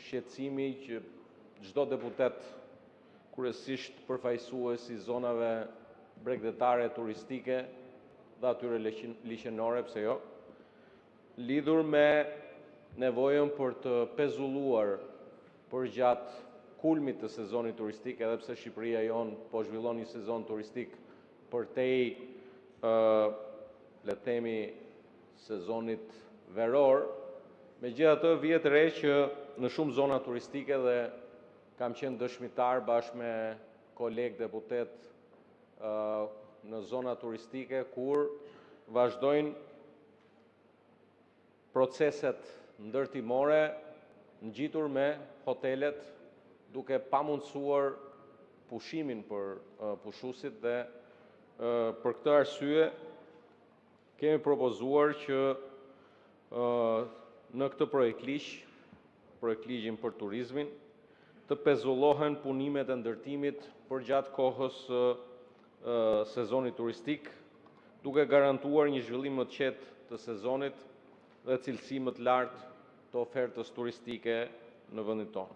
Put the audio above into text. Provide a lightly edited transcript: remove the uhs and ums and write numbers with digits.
shqetësimi që çdo deputet, kryesisht përfaqësues i zonave bregdetare turistike dhe atyre liqenore, pse jo, lidhur me nevojën për të pezulluar përgjatë kulmit të sezonit turistik, edhe pse Shqipëria jon po zhvillon një sezon turistik përtej, le të themi, sezonit veror. Megjithatë, vjet re që në shumë zona turistike, dhe kam qenë dëshmitar bashkë me kolegë deputet në zona turistike, kur vazhdojnë proceset ndërtimore ngjitur me hotelet, duke pamundsuar pushimin për pushuesit, dhe për këtë arsye kemi propozuar që në këtë projektligjin për turizmin, të pezullohen punimet e ndërtimit përgjatë kohës sezonit turistik, duke garantuar një zhvillim më të qetë të sezonit dhe cilësi më të lartë të ofertës turistike në vendin tonë.